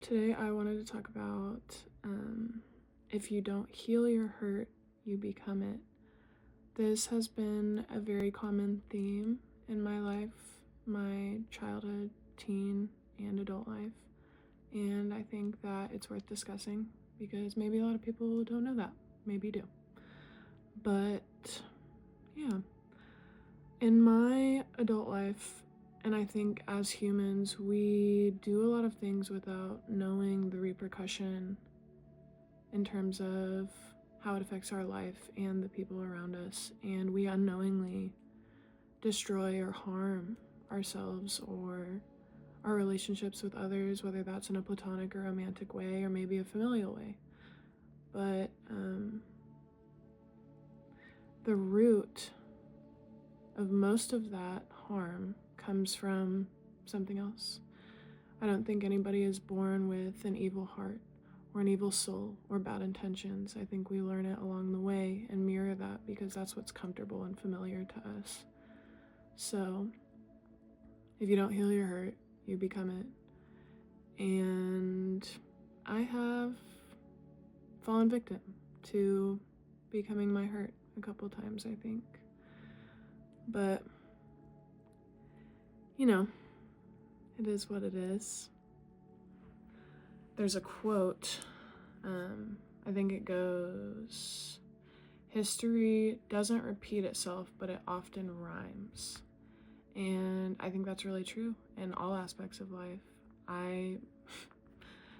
Today, I wanted to talk about if you don't heal your hurt, you become it. This has been a very common theme in my life, my childhood, teen, and adult life. And I think that it's worth discussing because maybe a lot of people don't know that. Maybe do. But yeah, in my adult life, and I think as humans, we do a lot of things without knowing the repercussion in terms of how it affects our life and the people around us. And we unknowingly destroy or harm ourselves or our relationships with others, whether that's in a platonic or romantic way or maybe a familial way. But the root of most of that harm comes from something else. I don't think anybody is born with an evil heart or an evil soul or bad intentions. I think we learn it along the way and mirror that because that's what's comfortable and familiar to us. So if you don't heal your hurt, you become it. And I have fallen victim to becoming my hurt a couple times, I think. But, you know, it is what it is. There's a quote, I think it goes, history doesn't repeat itself, but it often rhymes. And I think that's really true in all aspects of life.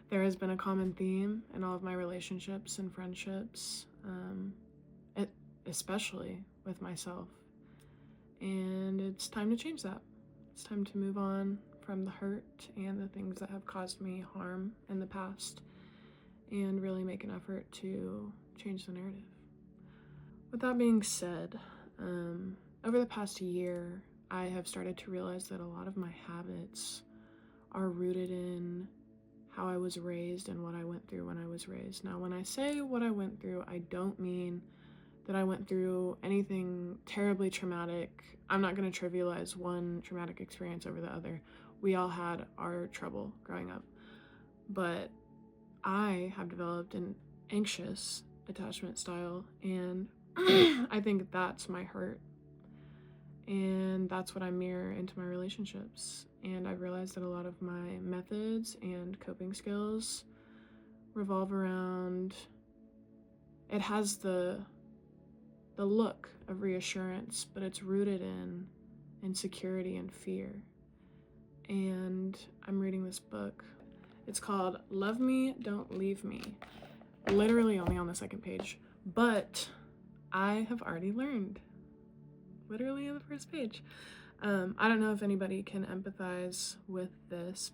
There has been a common theme in all of my relationships and friendships, especially with myself. And it's time to change that. It's time to move on from the hurt and the things that have caused me harm in the past and really make an effort to change the narrative. With that being said, over the past year, I have started to realize that a lot of my habits are rooted in how I was raised and what I went through when I was raised. Now, when I say what I went through, I don't mean that I went through anything terribly traumatic. I'm not going to trivialize one traumatic experience over the other. We all had our trouble growing up. But I have developed an anxious attachment style, and I think that's my hurt. And that's what I mirror into my relationships. And I've realized that a lot of my methods and coping skills revolve around, it has the look of reassurance, but it's rooted in insecurity and fear. And I'm reading this book. It's called Love Me, Don't Leave Me. Literally only on the second page, but I have already learned literally on the first page. I don't know if anybody can empathize with this.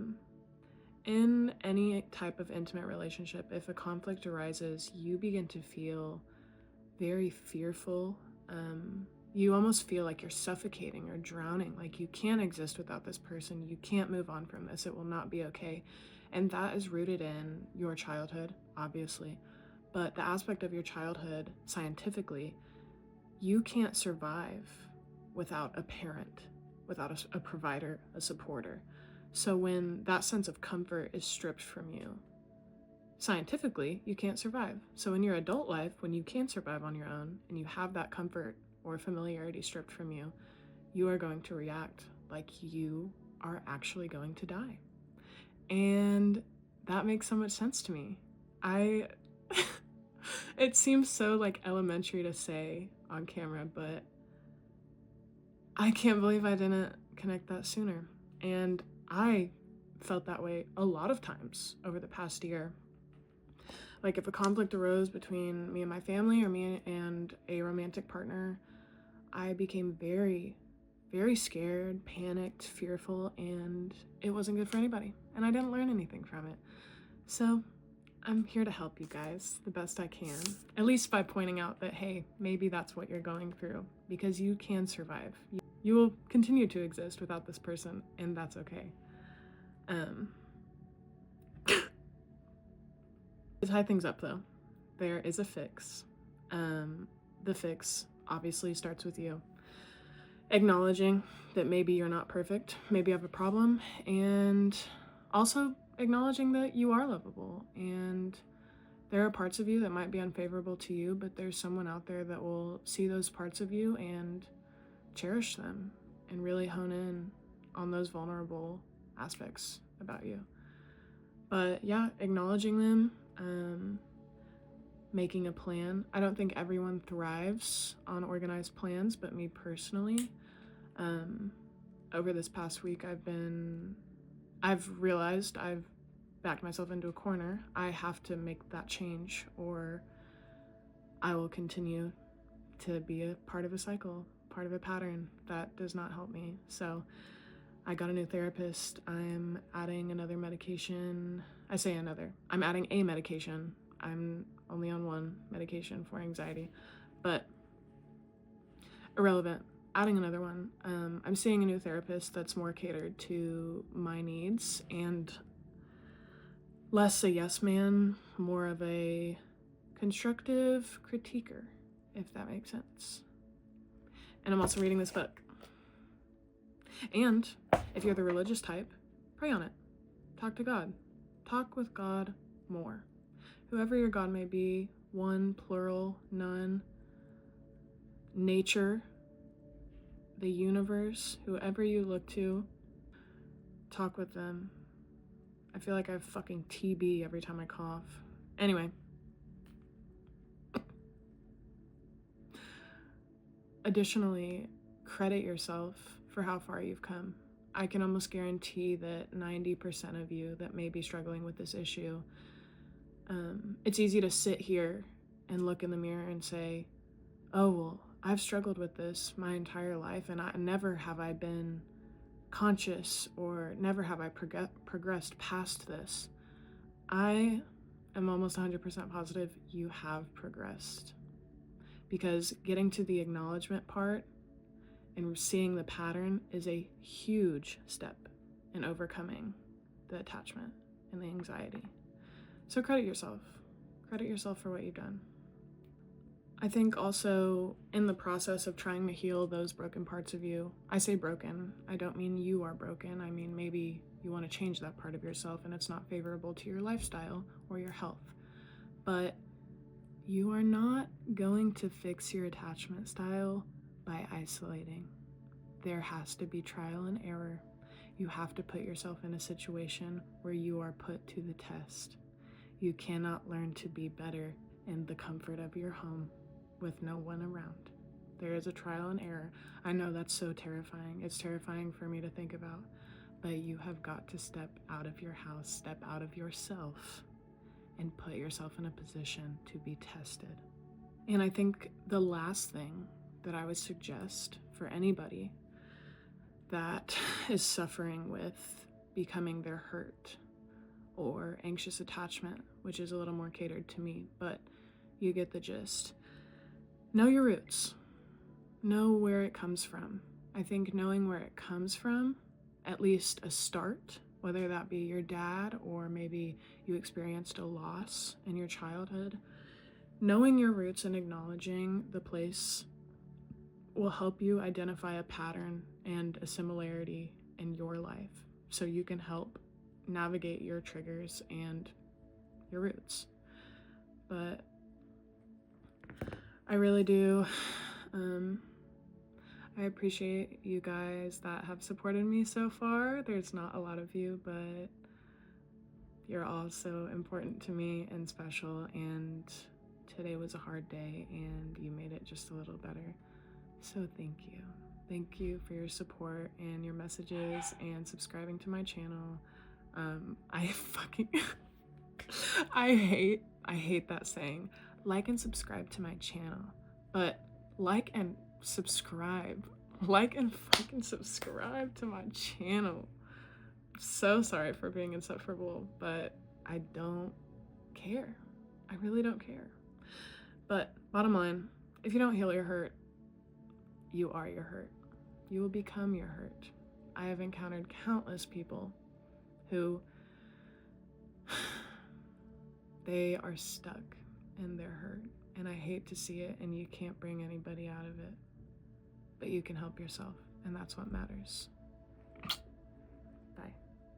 In any type of intimate relationship, if a conflict arises, you begin to feel very fearful. You almost feel like you're suffocating or drowning, like you can't exist without this person. You can't move on from this. It will not be okay. And that is rooted in your childhood, obviously. But the aspect of your childhood, scientifically, you can't survive without a parent, without a provider, a supporter. So when that sense of comfort is stripped from you, scientifically, you can't survive. So in your adult life, when you can survive on your own and you have that comfort or familiarity stripped from you, you are going to react like you are actually going to die. And that makes so much sense to me. It seems so like elementary to say on camera, but I can't believe I didn't connect that sooner. And I felt that way a lot of times over the past year. Like if a conflict arose between me and my family or me and a romantic partner, I became very, very scared, panicked, fearful, and it wasn't good for anybody. And I didn't learn anything from it. So I'm here to help you guys the best I can, at least by pointing out that, hey, maybe that's what you're going through, because you can survive. You will continue to exist without this person, and that's okay. To tie things up though, there is a fix. The fix obviously starts with you acknowledging that maybe you're not perfect, maybe you have a problem, and also acknowledging that you are lovable, and there are parts of you that might be unfavorable to you, but there's someone out there that will see those parts of you and cherish them and really hone in on those vulnerable aspects about you. But yeah, acknowledging them, making a plan. I don't think everyone thrives on organized plans, but me personally, over this past week, I've realized I've backed myself into a corner. I have to make that change, or I will continue to be a part of a cycle, part of a pattern that does not help me. So I got a new therapist. I'm adding another medication. I say another. I'm adding a medication. I'm only on one medication for anxiety, but irrelevant. Adding another one. I'm seeing a new therapist that's more catered to my needs and less a yes man, more of a constructive critiquer, if that makes sense. And I'm also reading this book. And if you're the religious type, pray on it. Talk to God. Talk with God more. Whoever your God may be, one, plural, none, nature, the universe, whoever you look to, talk with them. I feel like I have fucking TB every time I cough. Anyway. Additionally, credit yourself for how far you've come. I can almost guarantee that 90% of you that may be struggling with this issue, it's easy to sit here and look in the mirror and say, oh, well, I've struggled with this my entire life, and never have I been conscious, or never have I progressed past this. I am almost 100% positive you have progressed, because getting to the acknowledgement part and seeing the pattern is a huge step in overcoming the attachment and the anxiety. So credit yourself. Credit yourself for what you've done. I think also in the process of trying to heal those broken parts of you, I say broken, I don't mean you are broken. I mean, maybe you want to change that part of yourself and it's not favorable to your lifestyle or your health. But you are not going to fix your attachment style by isolating. There has to be trial and error. You have to put yourself in a situation where you are put to the test. You cannot learn to be better in the comfort of your home with no one around. There is a trial and error. I know that's so terrifying. It's terrifying for me to think about, but you have got to step out of your house, step out of yourself, and put yourself in a position to be tested. And I think the last thing that I would suggest for anybody that is suffering with becoming their hurt or anxious attachment, which is a little more catered to me, but you get the gist. Know your roots. Know where it comes from. I think knowing where it comes from, at least a start, whether that be your dad or maybe you experienced a loss in your childhood, knowing your roots and acknowledging the place will help you identify a pattern and a similarity in your life so you can help navigate your triggers and your roots. But I really do. I appreciate you guys that have supported me so far. There's not a lot of you, but you're all so important to me and special, and today was a hard day and you made it just a little better. So thank you. Thank you for your support and your messages and subscribing to my channel. I fucking I hate that saying. Like and subscribe to my channel. But like and subscribe. Like and fucking subscribe to my channel. So sorry for being insufferable, but I don't care. I really don't care. But bottom line, if you don't heal your hurt, you are your hurt. You will become your hurt. I have encountered countless people who they are stuck in their hurt, and I hate to see it, and you can't bring anybody out of it, but you can help yourself, and that's what matters.